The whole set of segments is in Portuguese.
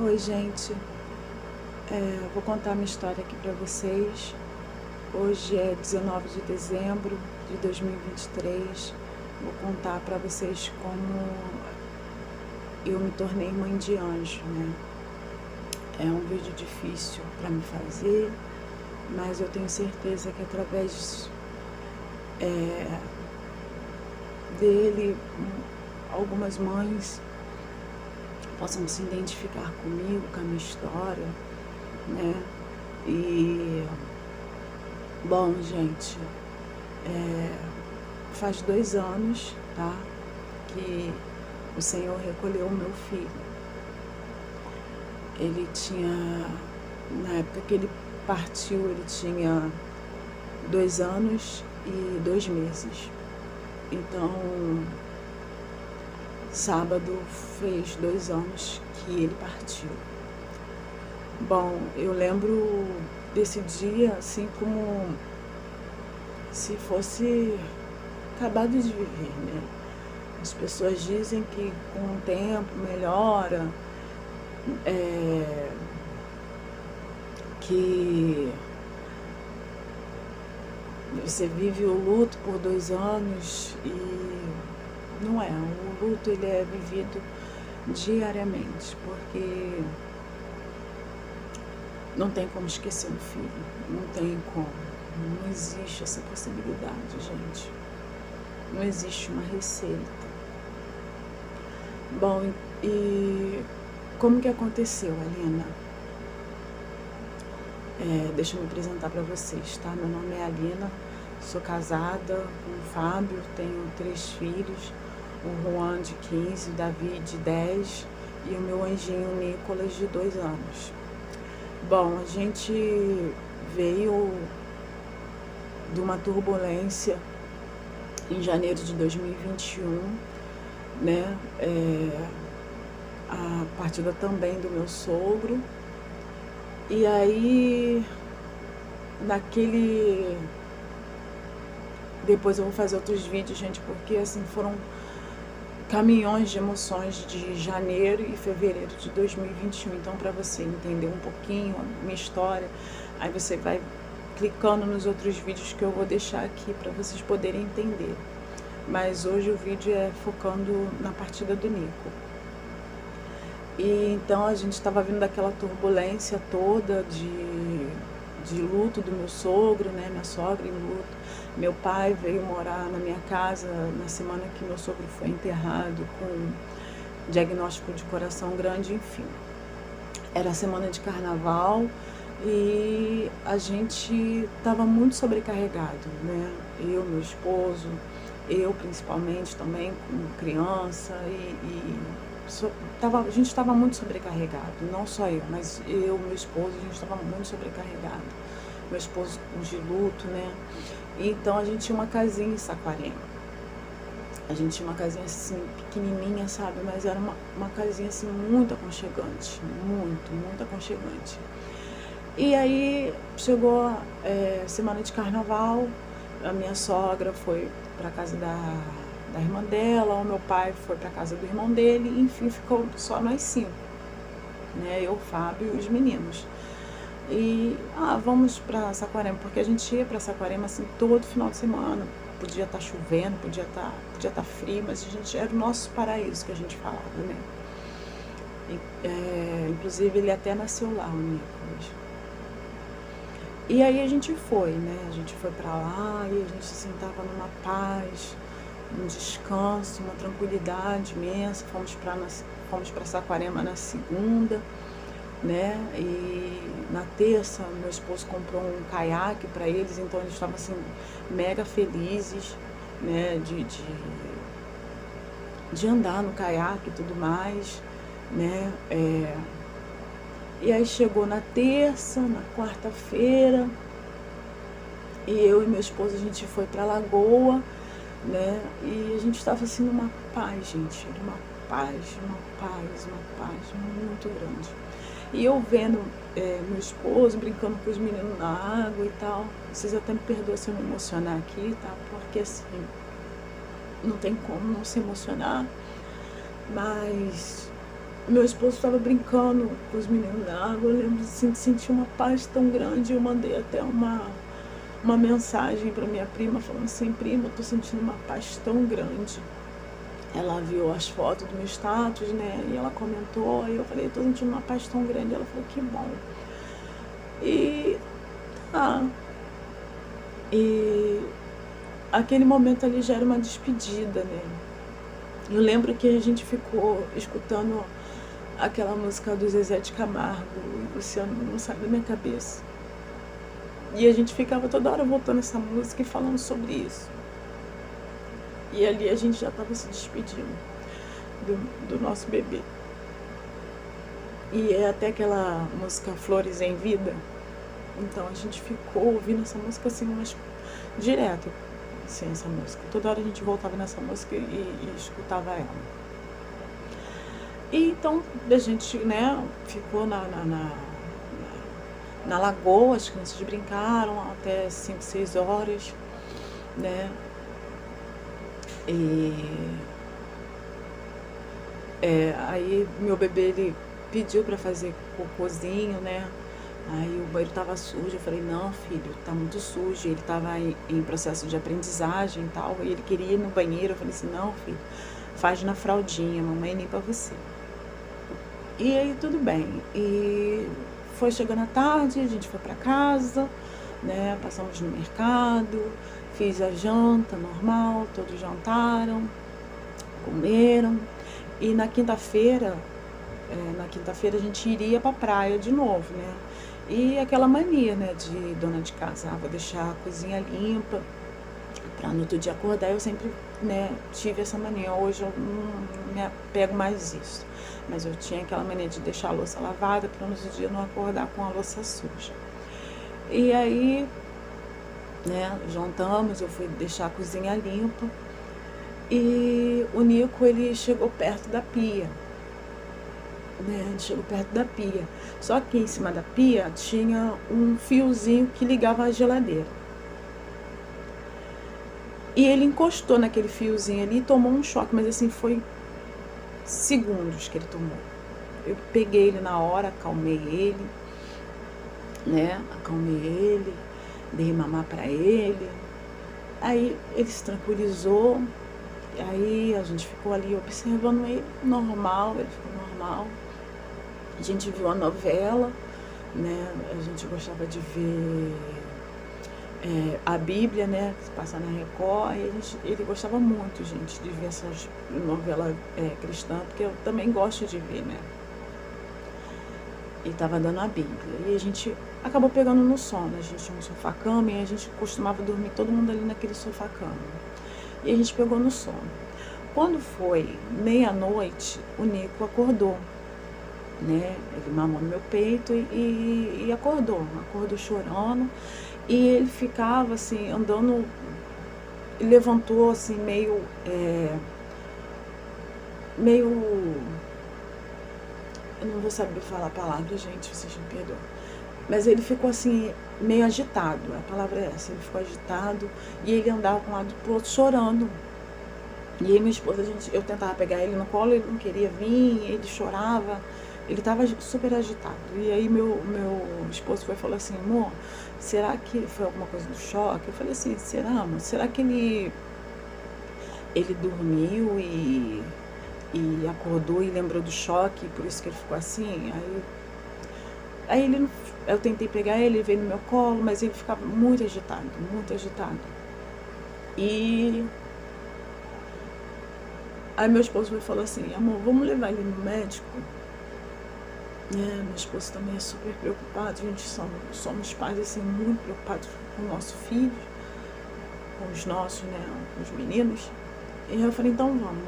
Oi, gente. Vou contar minha história aqui para vocês. Hoje é 19 de dezembro de 2023. Vou contar para vocês como eu me tornei mãe de anjo, né? É um vídeo difícil para me fazer, mas eu tenho certeza que através dele, algumas mães possam se identificar comigo, com a minha história, né? E, bom, gente, faz 2 anos, tá? Que o Senhor recolheu o meu filho. Ele tinha, na época que ele partiu, ele tinha 2 anos e 2 meses. Então, sábado fez 2 anos que ele partiu. Bom, eu lembro desse dia assim como se fosse acabado de viver, né? As pessoas dizem que com o tempo melhora, que você vive o luto por 2 anos e não é. O luto ele é vivido diariamente, porque não tem como esquecer um filho, não tem como, não existe essa possibilidade, gente. Não existe uma receita. Bom, e como que aconteceu, Alina? Deixa eu me apresentar para vocês, tá? Meu nome é Alina, sou casada com o Fábio, tenho 3 filhos, o Juan de 15, o Davi de 10 e o meu anjinho Nicolas de 2 anos. Bom, a gente veio de uma turbulência em janeiro de 2021, né? A partida também do meu sogro. E aí, depois eu vou fazer outros vídeos, gente, porque assim foram caminhões de emoções de janeiro e fevereiro de 2021. Então, para você entender um pouquinho a minha história, aí você vai clicando nos outros vídeos que eu vou deixar aqui para vocês poderem entender. Mas hoje o vídeo é focando na partida do Nico. E então a gente estava vindo daquela turbulência toda de luto do meu sogro, né? Minha sogra em luto. Meu pai veio morar na minha casa na semana que meu sogro foi enterrado com diagnóstico de coração grande, enfim. Era a semana de carnaval e a gente estava muito sobrecarregado, né? Eu, meu esposo, eu principalmente também com criança a gente estava muito sobrecarregado, não só eu, mas eu, meu esposo, a gente estava muito sobrecarregado. Meu esposo de luto, né? Então a gente tinha uma casinha em Saquarema. A gente tinha uma casinha assim, pequenininha, sabe? Mas era uma casinha assim muito aconchegante, muito aconchegante. E aí chegou semana de carnaval, a minha sogra foi para casa da irmã dela, o meu pai foi para casa do irmão dele, enfim, ficou só nós 5, né? Eu, Fábio e os meninos. E vamos para Saquarema, porque a gente ia para Saquarema assim todo final de semana. Podia estar chovendo, podia estar frio, mas a gente era o nosso paraíso que a gente falava, né? Inclusive ele até nasceu lá, o Nicolas. E aí a gente foi, né? A gente foi para lá e a gente se sentava numa paz, um descanso, uma tranquilidade imensa. Fomos para Saquarema na segunda, né? E na terça meu esposo comprou um caiaque para eles, então eles estavam assim mega felizes, né? De andar no caiaque e tudo mais, né? E aí chegou na terça, na quarta-feira, e eu e meu esposo a gente foi pra Lagoa, né? E a gente estava assim numa paz, gente, uma paz muito grande. E eu vendo meu esposo brincando com os meninos na água e tal. Vocês até me perdoam se eu me emocionar aqui, tá? Porque assim, não tem como não se emocionar, mas Meu esposo estava brincando com os meninos na água, eu lembro assim, de sentir uma paz tão grande. Eu mandei até uma mensagem para minha prima, falando assim: prima, eu tô sentindo uma paz tão grande. Ela viu as fotos do meu status, né, e ela comentou, e eu falei: tô sentindo uma paz tão grande. Ela falou: que bom. E tá. E aquele momento ali já era uma despedida, né. Eu lembro que a gente ficou escutando aquela música do Zezé de Camargo, e Luciano, não sai da minha cabeça. E a gente ficava toda hora voltando essa música e falando sobre isso. E ali a gente já estava se despedindo do nosso bebê. E é até aquela música Flores em Vida. Então a gente ficou ouvindo essa música assim, mas direto, assim, essa música. Toda hora a gente voltava nessa música e escutava ela. E então a gente, né, ficou na lagoa, as crianças brincaram até 5, 6 horas, né? E aí meu bebê, ele pediu para fazer cocôzinho, né? Aí o banheiro tava sujo, eu falei: não, filho, tá muito sujo. Ele tava em processo de aprendizagem e tal, e ele queria ir no banheiro. Eu falei assim: não, filho, faz na fraldinha, mamãe limpa você. E aí tudo bem. E foi chegando a tarde, a gente foi para casa, né? Passamos no mercado, fiz a janta normal, todos jantaram, comeram. E na quinta-feira a gente iria pra praia de novo, né? E aquela mania, né, de dona de casa: vou deixar a cozinha limpa para no outro dia acordar. Eu sempre, né, tive essa mania. Hoje eu não me apego mais isso, mas eu tinha aquela mania de deixar a louça lavada para no outro dia não acordar com a louça suja. E aí, né, jantamos, eu fui deixar a cozinha limpa e o Nico, ele chegou perto da pia, né? Ele chegou perto da pia. Só que em cima da pia tinha um fiozinho que ligava a geladeira. E ele encostou naquele fiozinho ali e tomou um choque, mas assim, foi segundos que ele tomou. Eu peguei ele na hora, acalmei ele, né? Acalmei ele, dei mamar pra ele. Aí ele se tranquilizou. Aí a gente ficou ali observando ele, normal, ele ficou normal. A gente viu a novela, né? A gente gostava de ver a Bíblia, né? Que se passa na Record. E ele gostava muito, gente, de ver essas novelas cristãs, porque eu também gosto de ver, né? E tava dando a Bíblia. E a gente acabou pegando no sono. A gente tinha um sofá-cama e a gente costumava dormir todo mundo ali naquele sofá-cama. E a gente pegou no sono. Quando foi meia-noite, o Nico acordou, né? Ele mamou no meu peito e acordou chorando. E ele ficava assim, andando, levantou assim, meio, eu não vou saber falar a palavra, gente, vocês me perdoam. Mas ele ficou assim, meio agitado, a palavra é essa, ele ficou agitado e ele andava para um lado e pro outro chorando. E aí minha esposa, eu tentava pegar ele no colo, ele não queria vir, ele chorava, ele estava super agitado. E aí meu esposo foi e falou assim: amor, será que foi alguma coisa do choque? Eu falei assim: será, amor? Será que ele dormiu e acordou e lembrou do choque, por isso que ele ficou assim? Aí eu tentei pegar ele veio no meu colo, mas ele ficava muito agitado, muito agitado. E aí meu esposo foi e falou assim: amor, vamos levar ele no médico? Meu esposo também é super preocupado, a gente somos pais assim, muito preocupados com o nosso filho, com os nossos, né, com os meninos. E eu falei: então vamos,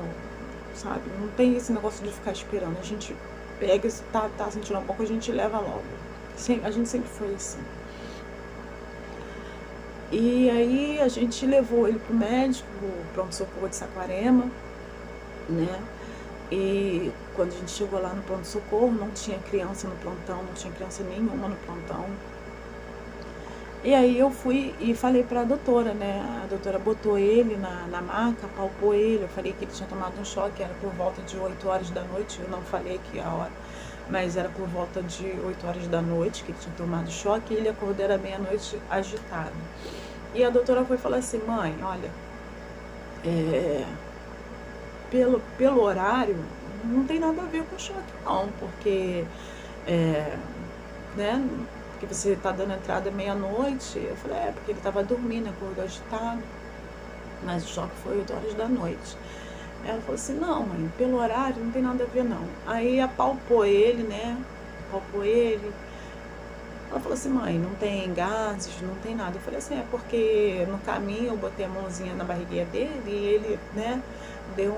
sabe, não tem esse negócio de ficar esperando, a gente pega, se tá sentindo um pouco, a gente leva logo. A gente sempre foi assim. E aí a gente levou ele pro médico, pro pronto-socorro de Saquarema, né? E quando a gente chegou lá no pronto-socorro, não tinha criança no plantão, não tinha criança nenhuma no plantão. E aí eu fui e falei pra doutora, né? A doutora botou ele na maca, palpou ele. Eu falei que ele tinha tomado um choque, era por volta de 8 horas da noite. Eu não falei aqui a hora, mas era por volta de 8 horas da noite que ele tinha tomado choque. E ele acordou, era meia-noite, agitado. E a doutora foi falar assim: mãe, olha, pelo horário, não tem nada a ver com choque, não, porque, né? Porque você está dando entrada meia-noite. Eu falei, porque ele estava dormindo, acordou agitado, mas o choque foi 8 horas da noite. Ela falou assim, não, mãe, pelo horário não tem nada a ver, não. Aí apalpou ele, né? Apalpou ele. Ela falou assim, mãe, não tem gases, não tem nada. Eu falei assim, é porque no caminho eu botei a mãozinha na barriguinha dele e ele, né, deu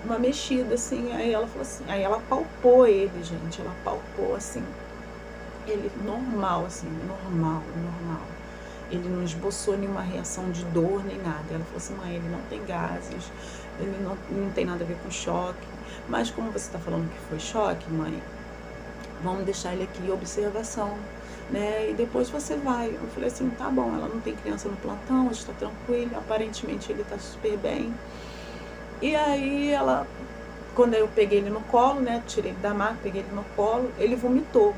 uma mexida, assim. Aí ela falou assim, aí ela palpou ele, gente, ela palpou, assim, ele normal, assim, normal. Ele não esboçou nenhuma reação de dor nem nada. Ela falou assim, mãe, ele não tem gases, ele não tem nada a ver com choque. Mas como você está falando que foi choque, mãe, vamos deixar ele aqui em observação, né? E depois você vai. Eu falei assim, tá bom, ela não tem criança no plantão, está tranquila, aparentemente ele está super bem. E aí ela, quando eu peguei ele no colo, né? Tirei ele da maca, peguei ele no colo, ele vomitou.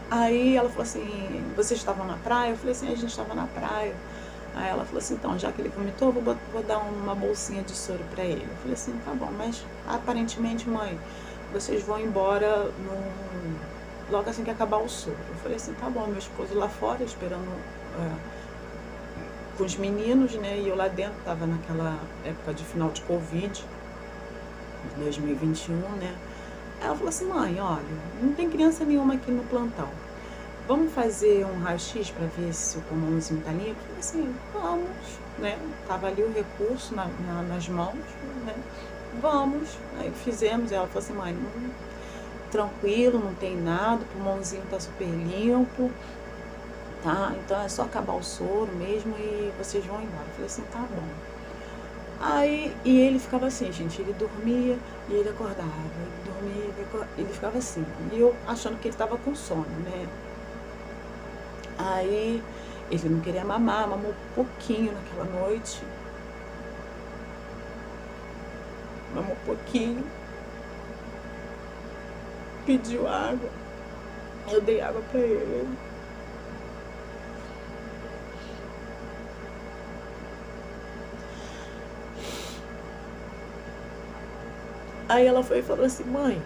Aí ela falou assim, vocês estavam na praia? Eu falei assim, a gente estava na praia. Aí ela falou assim, então, já que ele vomitou, vou dar uma bolsinha de soro pra ele. Eu falei assim, tá bom, mas aparentemente, mãe, vocês vão embora logo assim que acabar o soro. Eu falei assim, tá bom, meu esposo lá fora esperando com os meninos, né? E eu lá dentro, tava naquela época de final de Covid, de 2021, né? Ela falou assim, mãe, olha, não tem criança nenhuma aqui no plantão. Vamos fazer um raio-x para ver se o pulmãozinho tá limpo? Eu falei assim, vamos, né? Tava ali o recurso nas mãos, né? Vamos. Aí fizemos, ela falou assim, mãe, tranquilo, não tem nada, o pulmãozinho tá super limpo, tá? Então é só acabar o soro mesmo e vocês vão embora. Eu falei assim, tá bom. Aí, e ele ficava assim, gente, ele dormia e ele acordava, ele dormia, ele ficava assim. E eu achando que ele tava com sono, né? Aí, ele não queria mamar, mamou um pouquinho naquela noite. Mamou um pouquinho. Pediu água. Eu dei água pra ele. Aí ela foi e falou assim, mãe,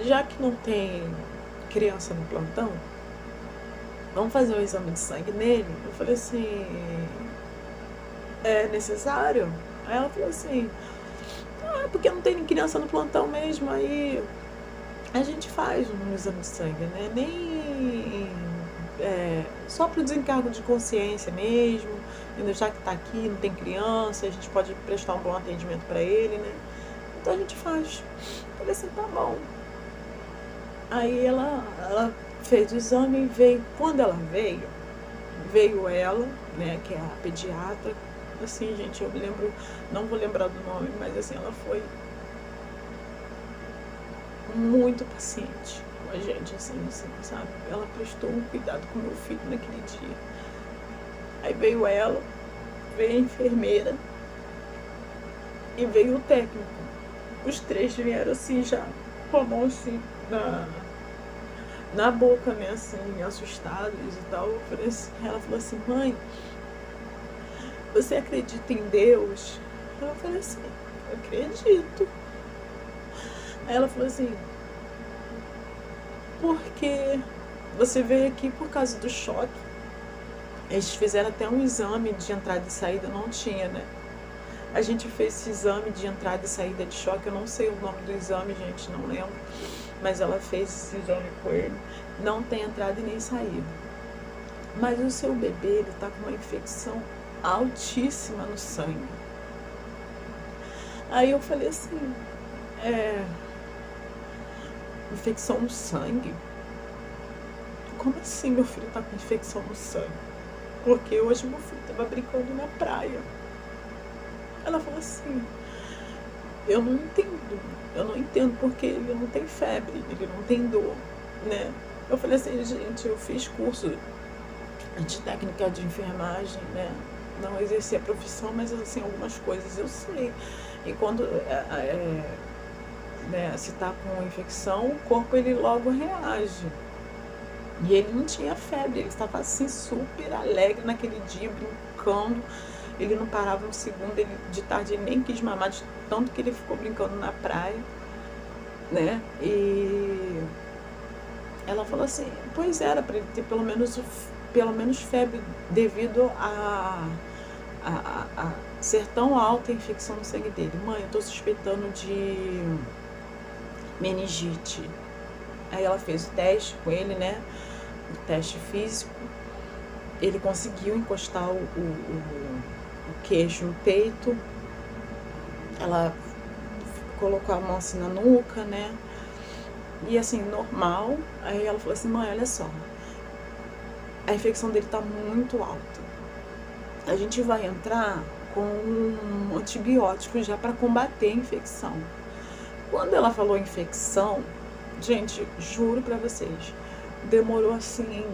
já que não tem criança no plantão, vamos fazer um exame de sangue nele? Eu falei assim, é necessário? Aí ela falou assim, porque não tem criança no plantão mesmo, aí a gente faz um exame de sangue, né? Nem só para o desencargo de consciência mesmo, já que tá aqui, não tem criança, a gente pode prestar um bom atendimento para ele, né? Então a gente faz. Eu falei assim, tá bom. Aí ela fez o exame e veio. Quando ela veio ela, né, que é a pediatra, assim, gente, eu me lembro, não vou lembrar do nome, mas assim, ela foi muito paciente com a gente, assim, sabe? Ela prestou um cuidado com meu filho naquele dia. Aí veio ela, veio a enfermeira e veio o técnico. Os três vieram assim, já com a mão assim na boca, né, assim, assustados e tal. Eu falei assim, ela falou assim, mãe, você acredita em Deus? Eu falei assim, eu acredito. Aí ela falou assim, porque você veio aqui por causa do choque. Eles fizeram até um exame de entrada e saída, não tinha, né? A gente fez esse exame de entrada e saída de choque, eu não sei o nome do exame, gente, não lembro. Mas ela fez esse exame com ele, não tem entrada e nem saída. Mas o seu bebê, ele tá com uma infecção altíssima no sangue. Aí eu falei assim, infecção no sangue? Como assim meu filho tá com infecção no sangue? Porque hoje meu filho tava brincando na praia. Ela falou assim, eu não entendo porque ele não tem febre, ele não tem dor. né? Eu falei assim, gente, eu fiz curso de técnica de enfermagem, né? Não exerci a profissão, mas assim, algumas coisas eu sei. E quando né, se está com infecção, o corpo ele logo reage. E ele não tinha febre, ele estava assim super alegre naquele dia, brincando. Ele não parava um segundo, ele, de tarde ele nem quis mamar, de tanto que ele ficou brincando na praia, né? E ela falou assim, pois era, para ele ter pelo menos febre, devido a ser tão alta a infecção no sangue dele. Mãe, eu tô suspeitando de meningite. Aí ela fez o teste com ele, né? O teste físico. Ele conseguiu encostar o queixo no peito. Ela colocou a mão assim na nuca, né? E assim, normal. Aí ela falou assim, mãe, olha só, a infecção dele tá muito alta. A gente vai entrar com um antibiótico já para combater a infecção. Quando ela falou infecção, gente, juro pra vocês, demorou assim,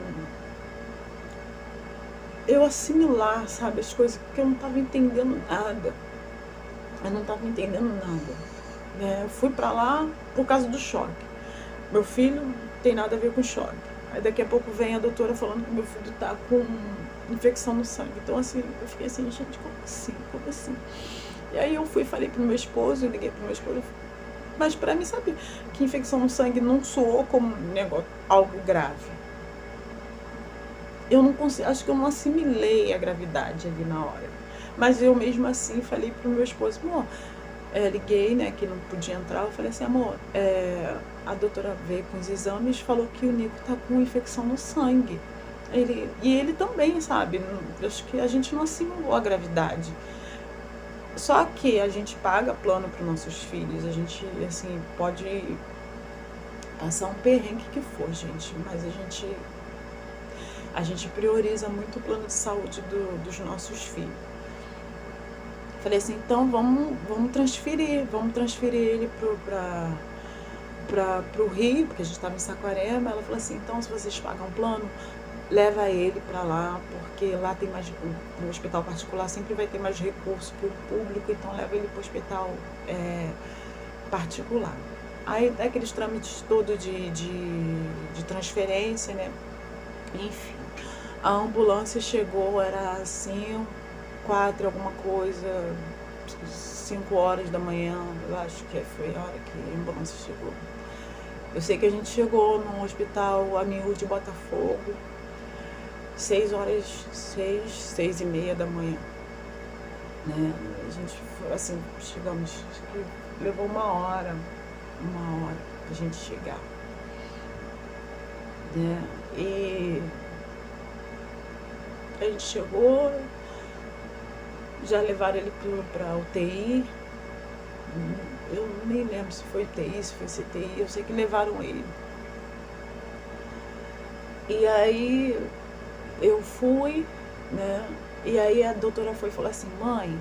eu assimilar, sabe, as coisas, porque eu não tava entendendo nada. Eu não tava entendendo nada. Eu fui pra lá por causa do choque. Meu filho não tem nada a ver com choque. Aí daqui a pouco vem a doutora falando que meu filho tá com infecção no sangue. Então assim, eu fiquei assim, gente, como assim? Como assim? E aí eu fui e falei pro meu esposo, eu liguei pro meu esposo, mas pra mim, sabe, que infecção no sangue não soou como um negócio, algo grave. Eu não consigo, acho que eu não assimilei a gravidade ali na hora. Mas eu mesmo assim falei pro meu esposo, amor, liguei, né, que não podia entrar, eu falei assim, amor, a doutora veio com os exames, falou que o Nico tá com infecção no sangue. E ele também, sabe, acho que a gente não assimilou a gravidade. Só que a gente paga plano para os nossos filhos, a gente, assim, pode passar um perrengue que for, gente, mas a gente prioriza muito o plano de saúde dos nossos filhos. Falei assim, então vamos transferir ele pro Rio, porque a gente estava em Saquarema. Ela falou assim, então se vocês pagam plano, leva ele para lá, porque lá tem mais, no hospital particular sempre vai ter mais recurso que o público, então leva ele para o hospital particular. Aí aqueles trâmites todos de transferência, né? Enfim, a ambulância chegou, era assim, 4 alguma coisa, 5 horas da manhã, eu acho que foi a hora que a ambulância chegou. Eu sei que a gente chegou no hospital Amiú de Botafogo, 6 e meia da manhã, né? A gente, assim, chegamos, acho que levou uma hora pra gente chegar, né? E a gente chegou, já levaram ele pra UTI, eu nem lembro se foi UTI, se foi CTI, eu sei que levaram ele. E aí eu fui, né? E aí a doutora foi e falou assim, mãe,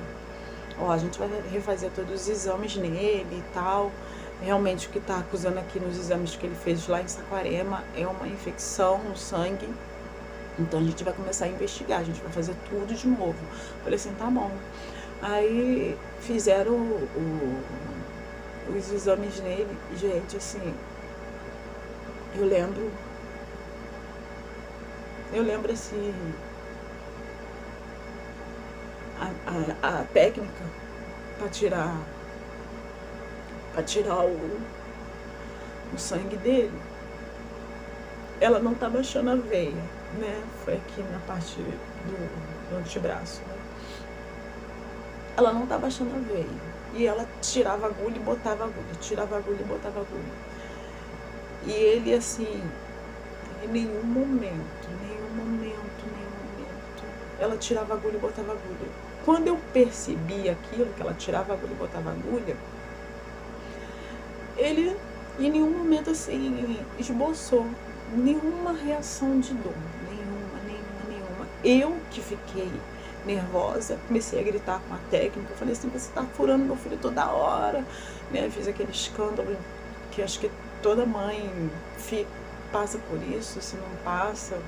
ó, a gente vai refazer todos os exames nele e tal. Realmente o que tá acusando aqui nos exames que ele fez lá em Saquarema é uma infecção no sangue. Então a gente vai começar a investigar, a gente vai fazer tudo de novo. Falei assim, tá bom. Aí fizeram os exames nele, gente, assim, eu lembro assim, a técnica para tirar o sangue dele, ela não tá baixando a veia, né? Foi aqui na parte do antebraço, né? Ela não tá baixando a veia. E ela tirava a agulha e botava a agulha, tirava a agulha e botava a agulha. E ele, assim, em nenhum momento, ela tirava a agulha e botava a agulha. Quando eu percebi aquilo, que ela tirava a agulha e botava a agulha, ele em nenhum momento, assim, esboçou nenhuma reação de dor, nenhuma. Eu que fiquei nervosa, comecei a gritar com a técnica, eu falei assim, você tá furando meu filho toda hora, né? Fiz aquele escândalo que acho que toda mãe fica, passa por isso, se não passa,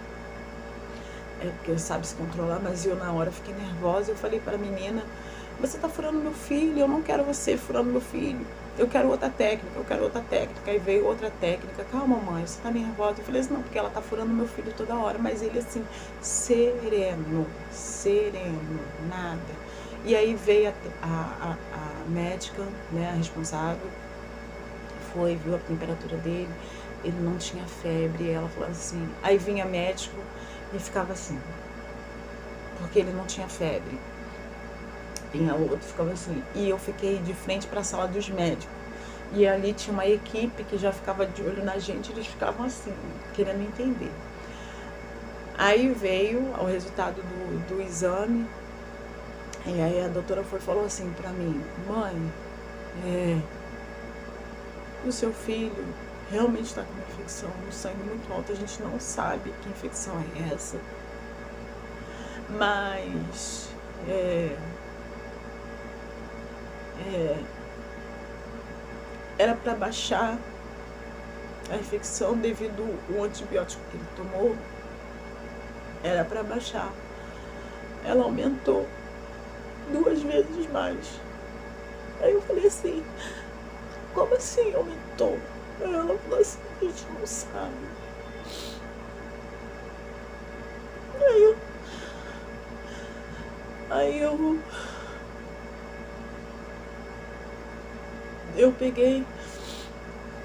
é porque sabe se controlar, mas eu na hora fiquei nervosa, eu falei para a menina, você tá furando meu filho, eu não quero você furando meu filho, eu quero outra técnica, eu quero outra técnica. Aí veio outra técnica, calma mãe, você tá nervosa? Eu falei assim, não, porque ela tá furando meu filho toda hora, mas ele assim, sereno, nada. E aí veio a médica, né, a responsável, foi, viu a temperatura dele, ele não tinha febre, ela falou assim, aí vinha médico e ficava assim, porque ele não tinha febre. Vinha outro, ficava assim, e eu fiquei de frente para a sala dos médicos. E ali tinha uma equipe que já ficava de olho na gente, eles ficavam assim, querendo entender. Aí veio o resultado do exame, e aí a doutora falou assim para mim, mãe, o seu filho realmente está com uma infecção no sangue muito alta, a gente não sabe que infecção é essa, mas era para baixar a infecção devido ao antibiótico que ele tomou, era para baixar. Ela aumentou 2 vezes mais. Aí eu falei assim, como assim aumentou? Aí ela falou assim, a gente não sabe. Aí eu peguei,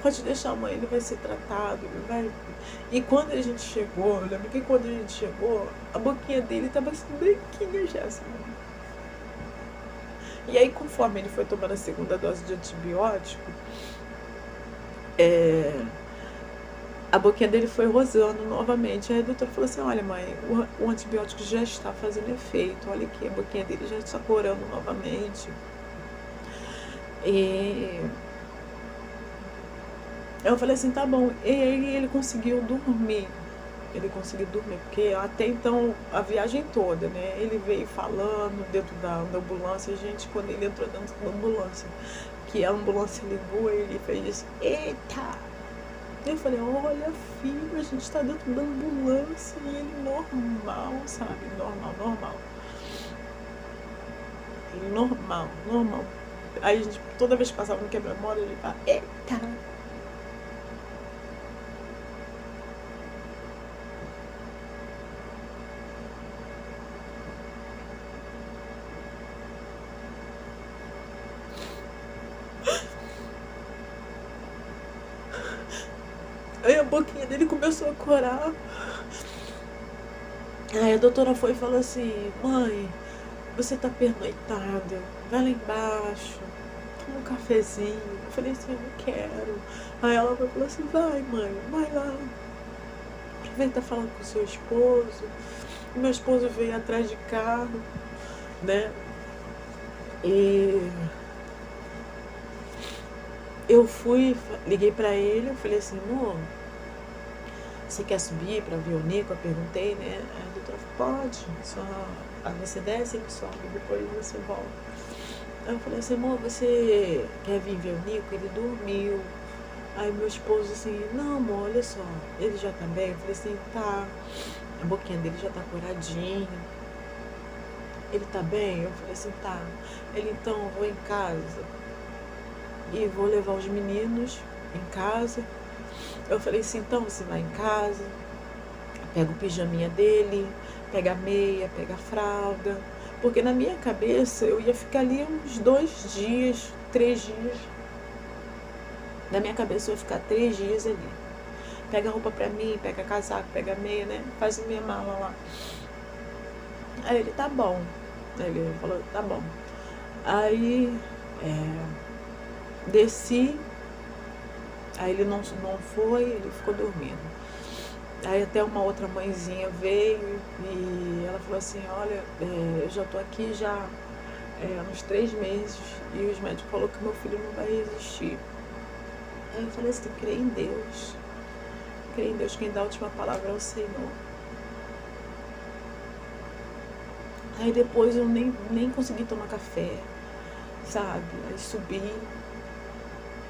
pode deixar, mãe, ele vai ser tratado, ele vai... E quando a gente chegou, eu lembro que quando a gente chegou, a boquinha dele estava assim, branquinha já, assim. E aí, conforme ele foi tomando a segunda dose de antibiótico, a boquinha dele foi rosando novamente. Aí a doutora falou assim, olha mãe, o antibiótico já está fazendo efeito, olha aqui, a boquinha dele já está corando novamente. E eu falei assim, tá bom. E aí ele conseguiu dormir. Porque até então, a viagem toda, né? Ele veio falando dentro da ambulância. Gente, quando ele entrou dentro da ambulância, que a ambulância ligou, ele fez isso, eita! Eu falei, olha filho, a gente tá dentro da ambulância e ele normal, sabe? Normal. Ele normal. Aí a gente, toda vez que passava no quebra-mola, ele fala, eita! Aí a boquinha dele começou a corar. Aí a doutora foi e falou assim, mãe, você tá pernoitada, vai lá embaixo, toma um cafezinho. Eu falei assim, eu não quero. Aí ela falou assim, vai mãe, vai lá. Aproveita falando com o seu esposo. O meu esposo veio atrás de carro, né? E eu fui, liguei pra ele, eu falei assim, amor, você quer subir para ver o Nico? Eu perguntei, né? A doutora falou, pode, só você desce e sobe, depois você volta. Aí eu falei assim, amor, você quer vir ver o Nico? Ele dormiu. Aí meu esposo assim, não amor, olha só, ele já tá bem? Eu falei assim, tá, a boquinha dele já tá coradinha. Ele tá bem? Eu falei assim, tá. Ele, então, eu vou em casa e vou levar os meninos em casa. Eu falei assim, então você vai em casa, pega o pijaminha dele, pega a meia, pega a fralda. Porque na minha cabeça eu ia ficar ali uns 2 dias, 3 dias. Na minha cabeça eu ia ficar 3 dias ali. Pega a roupa pra mim, pega casaco, pega a meia, né? Faz a minha mala lá. Aí ele, tá bom. Aí ele falou, tá bom. Aí desci. Aí ele não foi, ele ficou dormindo. Aí até uma outra mãezinha veio e ela falou assim, olha, eu já tô aqui já há uns 3 meses e os médicos falaram que meu filho não vai resistir. Aí eu falei assim, crê em Deus. Crê em Deus, quem dá a última palavra é o Senhor. Aí depois eu nem consegui tomar café, sabe? Aí subi.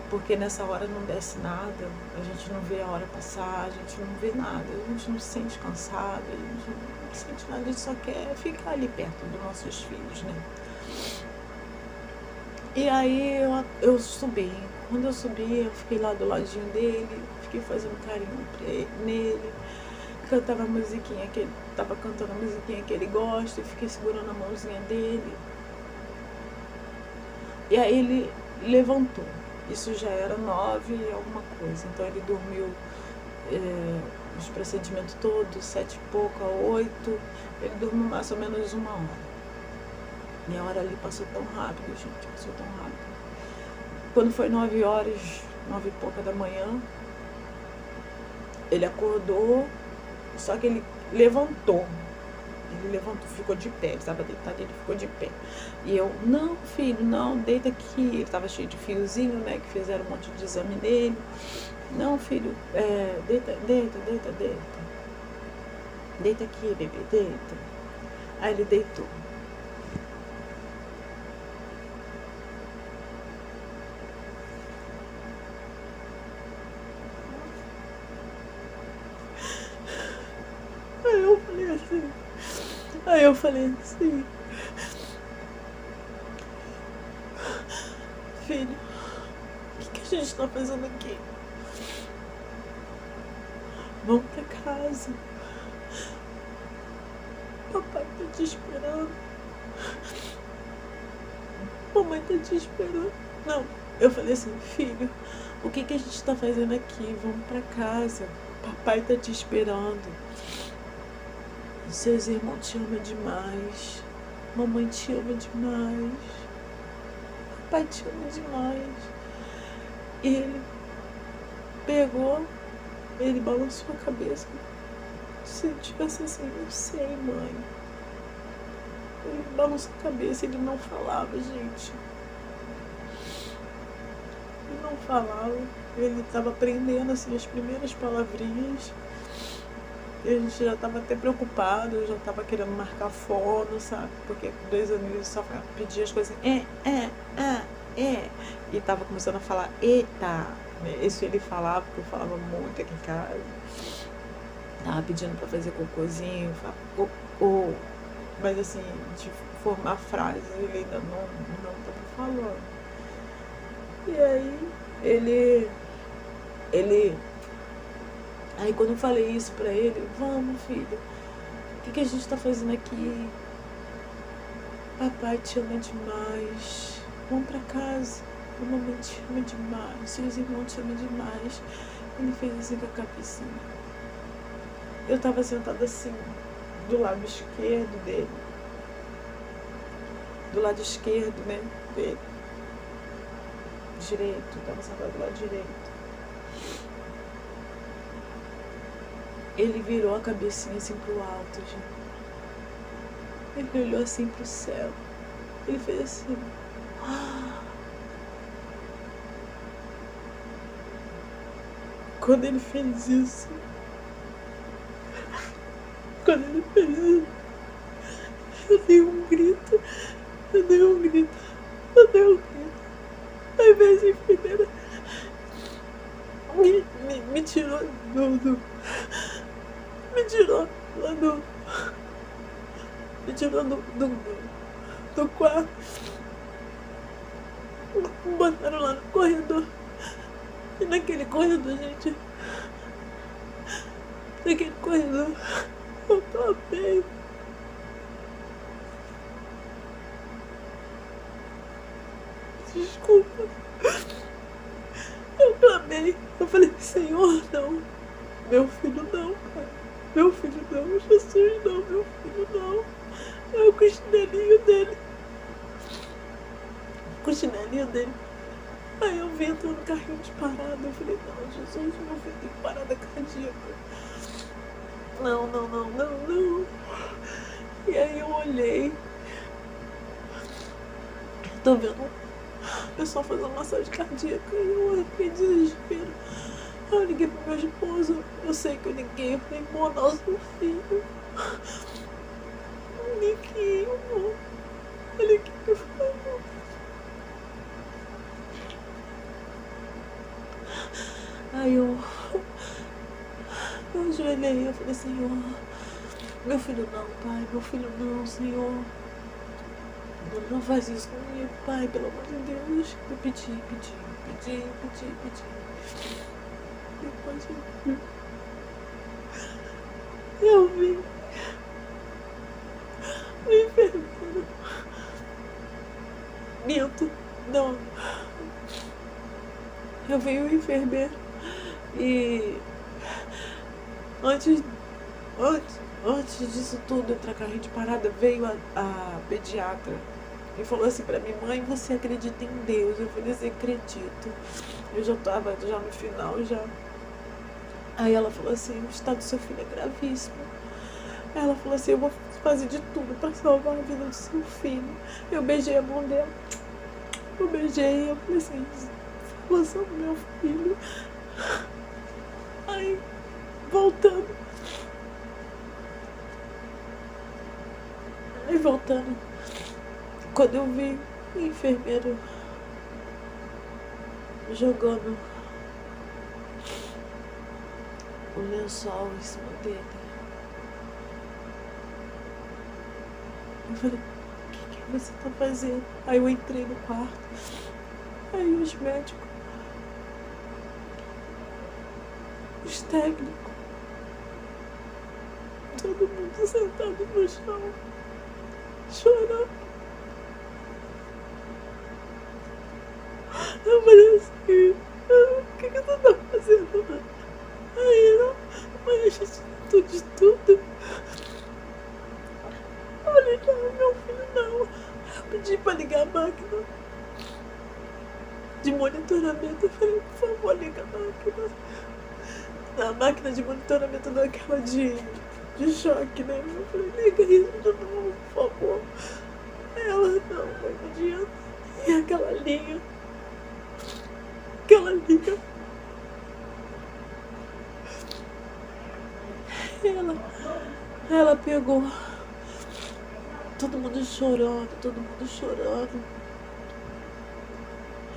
porque nessa hora não desce nada, a gente não vê a hora passar, a gente não vê nada, a gente não se sente cansado, a gente não sente nada, a gente só quer ficar ali perto dos nossos filhos, né? E aí eu subi. Quando eu subi, eu fiquei lá do ladinho dele, fiquei fazendo carinho nele, cantava a musiquinha que ele tava cantando, a musiquinha que ele gosta, e fiquei segurando a mãozinha dele. E aí ele levantou. Isso já era 9 e alguma coisa. Então ele dormiu os procedimentos todos, 7 e pouco, 8. Ele dormiu mais ou menos 1 hora. E a hora ali passou tão rápido, gente, passou tão rápido. Quando foi 9 horas, 9 e pouca da manhã, ele acordou, só que ele levantou. Ele levantou, ficou de pé, ele estava deitado, ele ficou de pé. E eu, não, filho, não, deita aqui. Ele estava cheio de fiozinho, né, que fizeram um monte de exame nele. Não, filho, deita. Deita aqui, bebê, deita. Aí ele deitou. Aí eu falei assim, filho, o que a gente tá fazendo aqui? Vamos pra casa. Papai tá te esperando. Mamãe tá te esperando. Não, eu falei assim, filho, o que a gente tá fazendo aqui? Vamos pra casa. Papai tá te esperando. Seus irmãos te amam demais. Mamãe te ama demais. Papai te ama demais. E ele pegou, ele balançou a cabeça. Se tivesse assim, não sei, mãe. Ele balançou a cabeça, ele não falava, gente. Ele não falava. Ele estava aprendendo assim as primeiras palavrinhas. E a gente já estava até preocupado, eu já estava querendo marcar fono, sabe? Porque com 2 anos só pedia as coisas e estava começando a falar eita. Isso ele falava, porque eu falava muito aqui em casa. Tava pedindo para fazer cocôzinho, cocô. Mas assim, de formar frases, ele ainda não estava falando. E aí aí quando eu falei isso pra ele, vamos, filho, o que a gente tá fazendo aqui? Papai te ama demais, vamos pra casa, a mamãe te ama demais, seus irmãos te amam demais. Ele fez assim com a cabecinha. Eu tava sentada assim, do lado esquerdo dele, do lado esquerdo, né, dele, direito, eu tava sentada do lado direito. Ele virou a cabecinha assim pro alto, gente. Ele olhou assim pro céu. Ele fez assim. Quando ele fez isso, eu dei um grito. Aí veio assim, primeiro, me tirou do quarto. Me botaram lá no corredor. E naquele corredor, gente, eu clamei. Desculpa. Eu clamei. Eu falei, Senhor, não. Meu filho não, pai. Meu filho não. Jesus não, meu filho não. É o cochinelinho dele. Aí eu vi entrando no carrinho de parada. Eu falei, não, Jesus, meu filho tem parada cardíaca. Não. E aí eu olhei. Tô vendo o pessoal fazendo massagem cardíaca. E eu fiquei desespero. Eu liguei pro meu esposo. Eu sei que eu liguei. Eu falei, amor, nosso filho. Liguei, amor. Eu liguei, eu falei, amor. Aí eu ajoelhei, eu falei, Senhor, meu filho não, Pai, meu filho não, Senhor. Não faz isso comigo, Pai, pelo amor de Deus. Eu pedi. Depois eu vi o enfermeiro. Minto, não. Eu vi o enfermeiro e antes disso tudo, entre a carrinho de parada, veio a pediatra e falou assim pra mim, mãe, você acredita em Deus? Eu falei assim, acredito. Eu já tava já no final, já. Aí ela falou assim, o estado do seu filho é gravíssimo. Aí ela falou assim, eu vou fazer de tudo pra salvar a vida do seu filho. Eu beijei a mão dela. Eu beijei, eu falei assim, salvação do meu filho. Aí, voltando, quando eu vi o enfermeiro jogando o lençol em cima dele, eu falei, o que você tá fazendo? Aí eu entrei no quarto, aí os médicos, os técnicos, todo mundo sentado no chão, chorando. Eu falei assim, o que você tá fazendo? Aí mas a gente tentou de tudo. Eu falei, não, meu filho não. Eu pedi pra ligar a máquina de monitoramento. Eu falei, por favor, liga a máquina. A máquina de monitoramento daquela de choque, né? Eu falei, liga isso de novo, por favor. Ela, não adianta. E aquela linha. Ela pegou. Todo mundo chorando.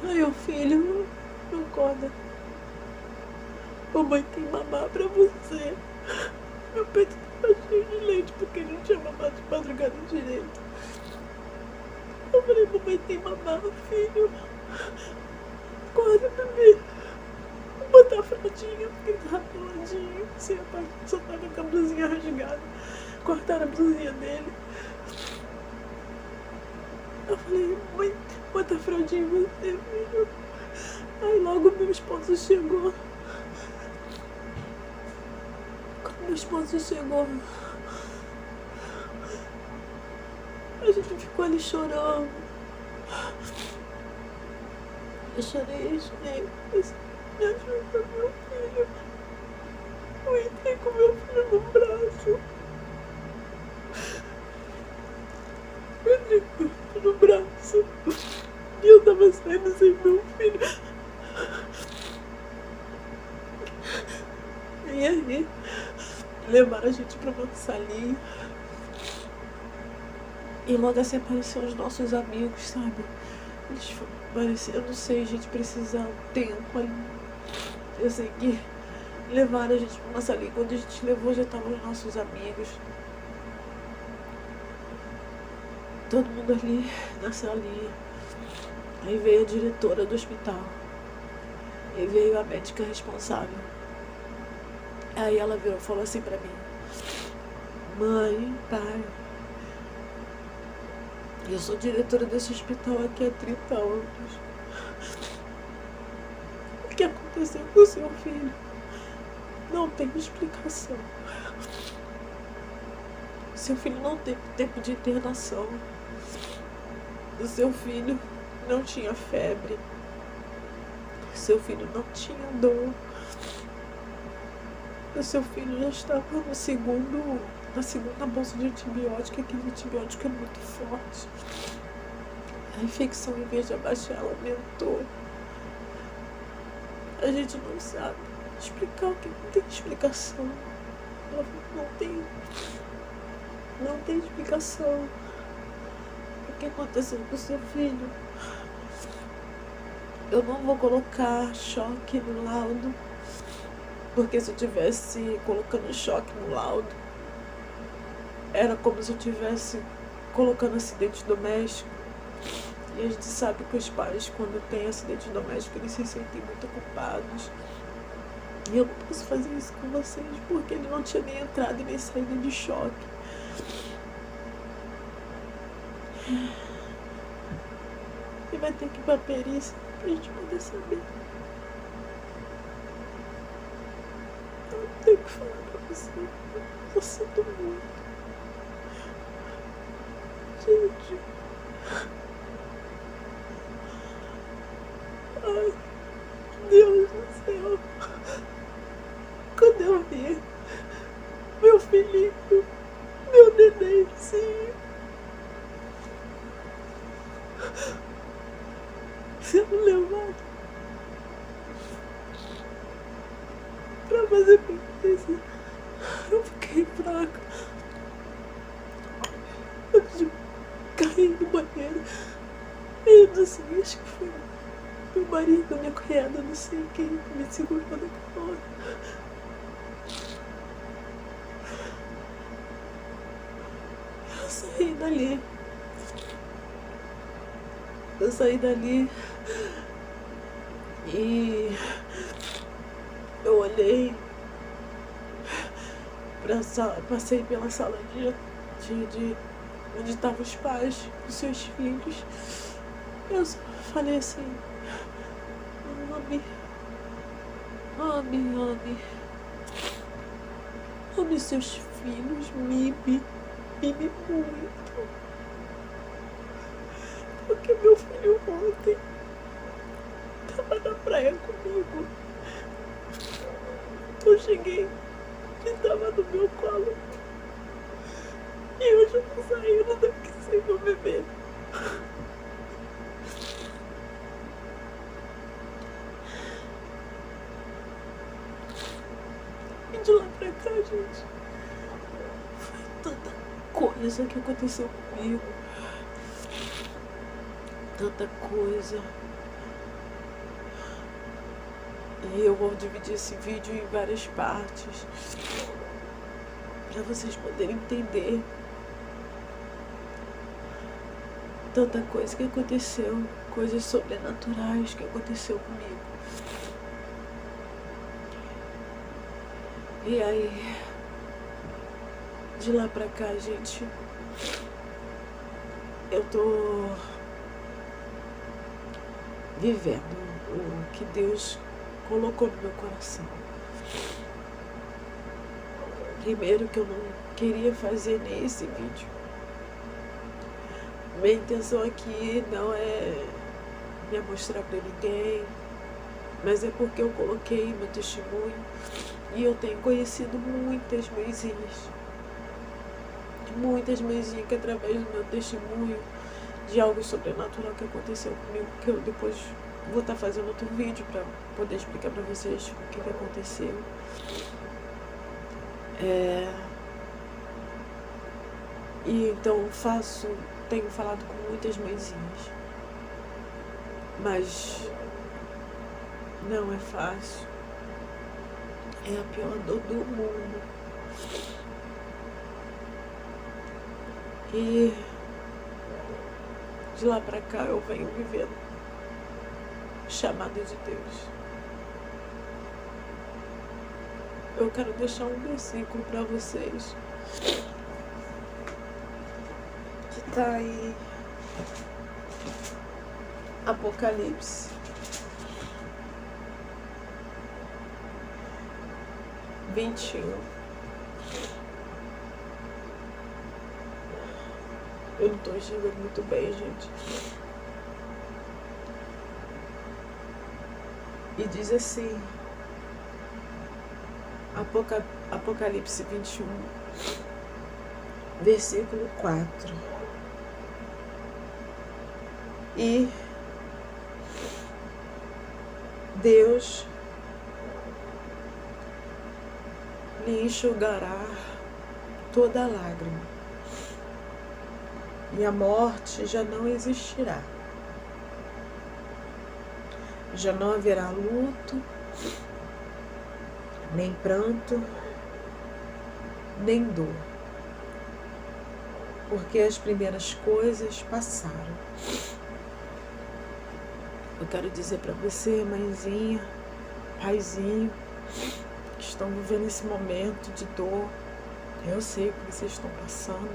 Aí o filho, não acorda. Mamãe tem mamar pra você. Meu peito tava cheio de leite porque ele não tinha mamado de madrugada direito. Eu falei, mamãe tem mamar, filho. Acorda, bebê. Vou botar a fraldinha porque ele tava peladinho. Só tava com a blusinha rasgada. Cortaram a blusinha dele. Eu falei, mãe, bota a fraldinha em você, filho. Aí logo meu esposo chegou. Quando meu esposo chegou, a gente ficou ali chorando. Eu chorei. Me ajuda, meu filho. Eu entrei com meu filho no braço. E eu tava saindo sem meu filho. E aí, levaram a gente pra uma salinha. E logo assim apareceram os nossos amigos, sabe? Eles pareciam, eu não sei, a gente precisava um tempo ali. Eu sei que levaram a gente pra uma salinha. Quando a gente levou, já estavam os nossos amigos. Todo mundo ali na salinha. Aí veio a diretora do hospital. Aí veio a médica responsável. Aí ela virou e falou assim pra mim: mãe, pai, eu sou diretora desse hospital aqui há 30 anos. O que aconteceu com o seu filho? Não tem explicação. Seu filho não teve tempo de internação. O seu filho não tinha febre. Seu filho não tinha dor. O seu filho já estava na segunda bolsa de antibiótico. Aquele antibiótico é muito forte. A infecção, em vez de abaixar, ela aumentou. A gente não sabe explicar o que não tem explicação. Não tem explicação. O que aconteceu com o seu filho? Eu não vou colocar choque no laudo, Porque se eu tivesse colocando choque no laudo, era como se eu tivesse colocando acidente doméstico. E a gente sabe que os pais, quando tem acidente doméstico, eles se sentem muito culpados. E eu não posso fazer isso com vocês, porque ele não tinha nem entrada e nem saída de choque. E vai ter que ir pra perícia pra gente poder saber. Eu não tenho o que falar pra você. Eu sinto muito. Gente. Ai, Deus do céu. Quando eu vi meu filhinho, meu nenenzinho sendo levado pra fazer perícia, eu fiquei fraca. Eu caí no banheiro. Eu não sei, acho que foi meu marido, minha cunhada, não sei quem me segurou naquela hora. Eu saí dali. Eu saí dali e eu olhei pra sala, passei pela sala de onde estavam os pais, os seus filhos. Eu só falei assim: ame seus filhos, mime muito. Porque meu filho ontem tava na praia comigo. Eu cheguei, ele tava no meu colo. E hoje eu tô saindo daqui sem meu bebê. E de lá pra cá, gente, foi tanta coisa que aconteceu comigo. Tanta coisa. E eu vou dividir esse vídeo em várias partes para vocês poderem entender tanta coisa que aconteceu, coisas sobrenaturais que aconteceu comigo. E aí, de lá pra cá, gente, eu tô vivendo o que Deus colocou no meu coração. Primeiro, que eu não queria fazer nem esse vídeo. Minha intenção aqui não é me mostrar pra ninguém, mas é porque eu coloquei meu testemunho e eu tenho conhecido muitas mãezinhas que através do meu testemunho de algo sobrenatural que aconteceu comigo, que eu depois vou estar fazendo outro vídeo para poder explicar para vocês o que aconteceu. E então tenho falado com muitas mãezinhas, mas não é fácil. É a pior dor do mundo. E de lá pra cá eu venho vivendo chamado de Deus. Eu quero deixar um versículo pra vocês que tá em Apocalipse 21. Eu não tô enxergando muito bem, gente. E diz assim, Apocalipse 21, versículo 4. E Deus lhe enxugará toda lágrima, e a morte já não existirá. Já não haverá luto, nem pranto, nem dor, porque as primeiras coisas passaram. Eu quero dizer para você, mãezinha, paizinho, que estão vivendo esse momento de dor, eu sei o que vocês estão passando.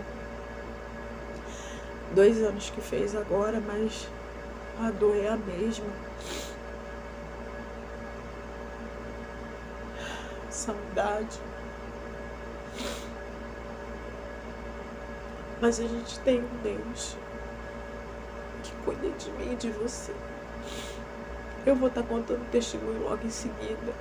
2 anos que fez agora, mas a dor é a mesma. Saudade. Mas a gente tem um Deus que cuida de mim e de você. Eu vou estar contando testemunho logo em seguida.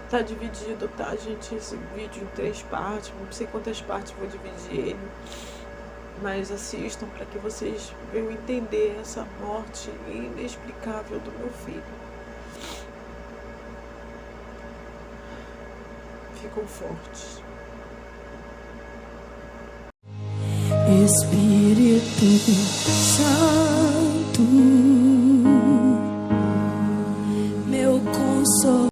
Tá dividido, tá, gente? Esse vídeo em 3 partes. Não sei quantas partes vou dividir ele. Mas assistam para que vocês venham entender essa morte inexplicável do meu filho. Ficam fortes. Espírito Santo, meu consolo.